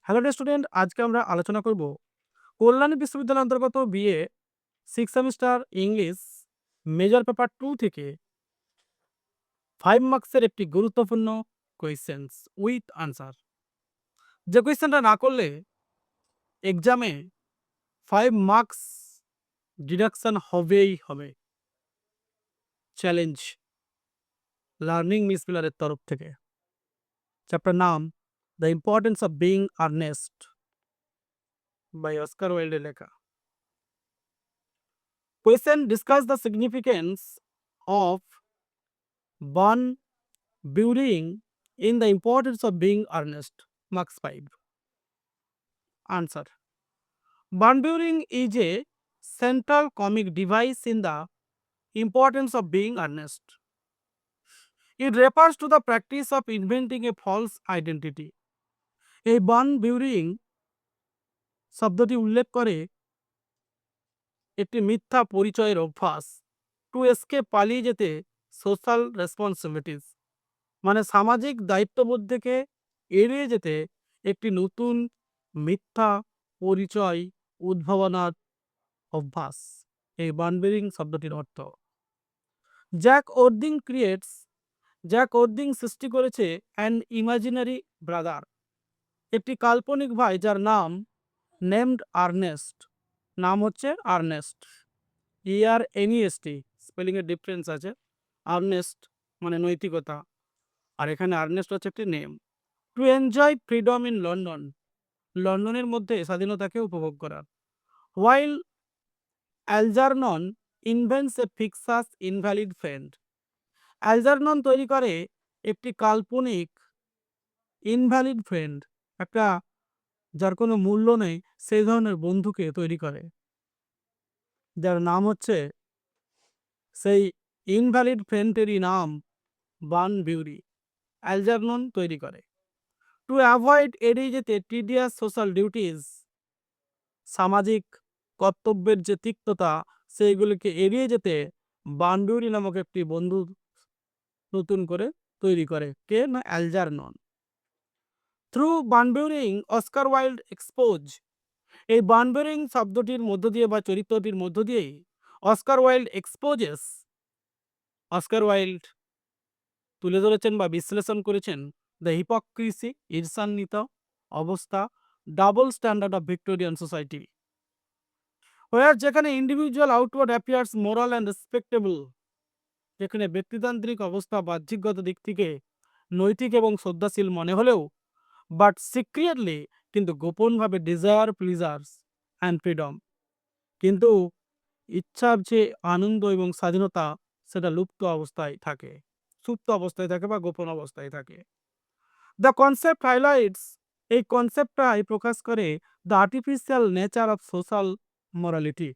Hello day student, আজকে আমরা আলোচনা করব কল্যাণী বিশ্ববিদ্যালয়ের অন্তর্গত BA 6 semester English major paper 2 থেকে 5 মার্কসের একটি গুরুত্বপূর্ণ কোয়েশ্চেন্স উইথ আনসার। যে কোয়েশ্চেনটা না করলে এক্সামে 5 মার্কস ডিডাকশন হবেই হবে। চ্যালেঞ্জ লার্নিং মিস পিলারের তরফ থেকে। চ্যাপ্টার নাম the importance of being Earnest by Oscar ওয়াইল্ডের লেখা। Question discuss the significance of Bun burying in the importance of being earnest. Marks 5. Answer. Bun burying is a central comic device in the importance of being earnest. It refers to the practice of inventing a false identity. এই বান বিউরিং শব্দটি উল্লেখ করে একটি মিথ্যা পরিচয়ের অভ্যাস to escape পালিয়ে যেতে সোশ্যাল রেসপন্সিবিলিটিস, মানে সামাজিক দায়িত্ববোধ থেকে এড়িয়ে যেতে একটি নতুন মিথ্যা পরিচয় উদ্ভাবনার অভ্যাস। এই বানবেরিং শব্দটির অর্থ জ্যাক ওর্দিং সৃষ্টি করেছে অ্যান ইমাজিনারি ব্রাদার, একটি কাল্পনিক ভাই যার নাম নেমড আর্নেস্ট, নাম হচ্ছে আর্নেস্ট, ERNEST, স্পেলিংয়ের ডিফারেন্স আছে। আর্নেস্ট মানে নৈতিকতা, আর এখানে আর্নেস্ট হচ্ছে একটি name. To enjoy freedom in London, লন্ডনের মধ্যে স্বাধীনতাকে উপভোগ করা। হোয়াইল অ্যালজারনন ইনভেন্টস এ ফিক্সাস ইনভ্যালিড ফ্রেন্ড, অ্যালজারনন তৈরি করে একটি কাল্পনিক ইনভ্যালিড ফ্রেন্ড, একটা যার কোনো মূল্য নেই সেই ধরনের বন্ধুকে তৈরি করে, যার নাম হচ্ছে, সেই ইনভ্যালিড ফ্রেন্ডেরই নাম বান বিউরি, অ্যালজারনন তৈরি করে। টু অ্যাভয়েড, এড়িয়ে যেতে, টিডিয়াস সোশ্যাল ডিউটিস, সামাজিক কর্তব্যের যে তিক্ততা সেইগুলিকে এড়িয়ে যেতে বানবিউরি নামক একটি বন্ধু নতুন করে তৈরি করে। কে না? Algernon. Through Bunburying Oscar Wilde expose, এই বানবিউরিং শব্দটির মধ্য দিয়ে বা চরিত্রটির মধ্য দিয়েই Oscar Wilde exposes, Oscar Wilde তুলে ধরেছেন বা বিশ্লেষণ করেছেন দ্য হিপোক্রিসি, ঈর্ষান্বিত অবস্থা, double standard of Victorian society, where যেখানে individual outward appears moral and respectable, যেখানে ব্যক্তিতান্ত্রিক অবস্থা বাহ্যিকগত দিক থেকে নৈতিক এবং শ্রদ্ধাশীল মনে হলেও, বাট সিক্রেটলি, কিন্তু গোপনভাবে, ডিজায়ার প্লিজার্স অ্যান্ড ফ্রিডম, কিন্তু ইচ্ছার যে আনন্দ এবং স্বাধীনতা সেটা লুপ্ত অবস্থায় থাকে, সুপ্ত অবস্থায় থাকে বা গোপন অবস্থায় থাকে। দ্য কনসেপ্ট হাইলাইটস, এই কনসেপ্টটাই প্রকাশ করে the artificial nature of social morality.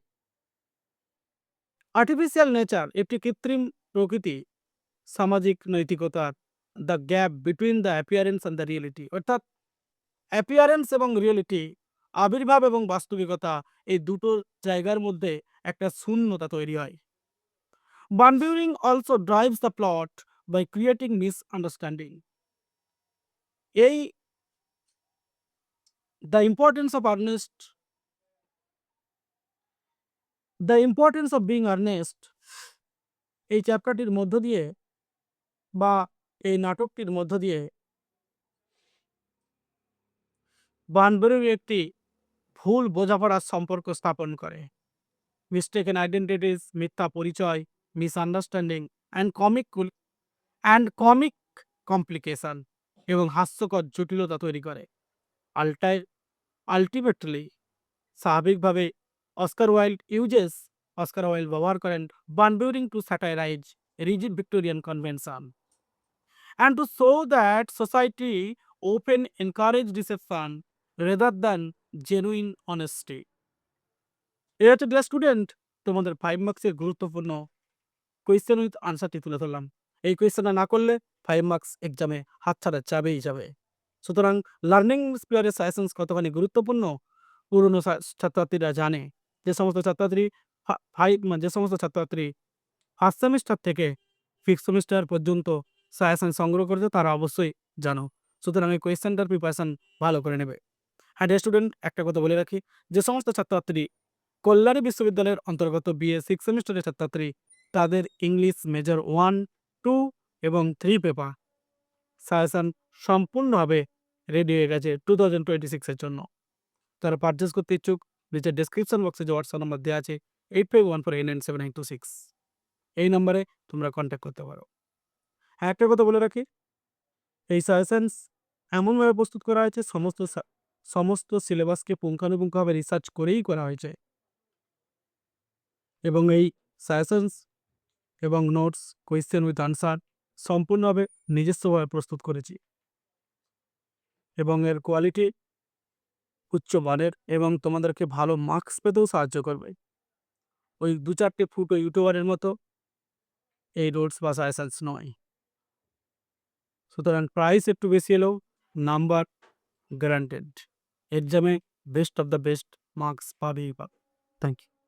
Artificial nature, একটি কৃত্রিম প্রকৃতি সামাজিক নৈতিকতার। The gap between the appearance and the reality, অর্থাৎ অ্যাপিয়ারেন্স এবং রিয়েলিটি, আবির্ভাব এবং বাস্তবিকতা, এই দুটো জায়গার মধ্যে একটা শূন্যতা তৈরি হয়। Bunburying also drives the plot by creating misunderstanding, এই the importance of Earnest, the importance of being Earnest, এই চ্যাপ্টারটির মধ্য দিয়ে বা এই নাটকটির মধ্য দিয়ে বানবিউরিং একটি ভুল বোঝাপড়ার সম্পর্ক স্থাপন করে। মিস্টেকেন আইডেন্টিটিস, মিথ্যা পরিচয়, মিসআন্ডারস্ট্যান্ডিং অ্যান্ড কমিক কমপ্লিকেশন, এবং হাস্যকর জটিলতা তৈরি করে। আলটিমেটলি, স্বাভাবিকভাবে অস্কার ওয়াইল্ড ব্যবহার করেন Bunburying to satirise rigid Victorian convention and to show that society open encourage deception rather than genuine honesty. এই হচ্ছে ডিয়ার স্টুডেন্ট তোমাদের 5 মার্কসের গুরুত্বপূর্ণ কোয়েশ্চেন উইথ আনসারটি তুলে ধরলাম। এই কোয়েশ্চেনটা না করলে 5 মার্কস এক্সামে হাতছাড়া যাবেই যাবে। সুতরাং লার্নিং স্পিয়ারের সাজেশনস কতখানি গুরুত্বপূর্ণ পুরনো ছাত্রছাত্রীরা জানে। যে সমস্ত ছাত্রছাত্রী ফার্স্ট সেমিস্টার থেকে 5th সেমিস্টার পর্যন্ত সাজেশন সংগ্রহ করেছে তারা অবশ্যই জানো। সুতরাং এই কোয়েশ্চেনটার প্রিপারেশন ভালো করে নেবে। হ্যাঁ স্টুডেন্ট, একটা কথা বলে রাখি, যে সমস্ত ছাত্রছাত্রী কল্যাণী বিশ্ববিদ্যালয়ের অন্তর্গত বিএ 6 সেমিস্টারের ছাত্রছাত্রী, তাদের ইংলিশ মেজর 1, 2 এবং 3 পেপার সাজেশন সম্পূর্ণভাবে রেডি হয়ে গেছে 2026 এর জন্য। যারা পারচেজ করতে ইচ্ছুক, নিচে ডেসক্রিপশন বক্সে যে হোয়াটসঅ্যাপ নাম্বার দেওয়া আছে 8514897926, এই নম্বরে তোমরা কন্ট্যাক্ট করতে পারো। হ্যাঁ, একটা কথা বলে রাখি, এই সাজেশনস এমনভাবে প্রস্তুত করা হয়েছে, সমস্ত সিলেবাসকে পুঙ্খানুপুঙ্খভাবে রিসার্চ করেই করা হয়েছে, এবং এই সাজেশনস এবং নোটস, কোয়েশ্চেন উইথ আনসার সম্পূর্ণভাবে নিজস্বভাবে প্রস্তুত করেছি, এবং এর কোয়ালিটি উচ্চমানের এবং তোমাদেরকে ভালো মার্কস পেতেও সাহায্য করবে। ওই 2-4টে ফুটো ইউটিউবারের মতো এই নোটস বা সাজেশনস নয়। সুতরাং প্রাইস একটু বেশি এলেও নাম্বার গ্যারান্টেড। এক্সামে best of the best marks পাবেই পাবে। Thank you.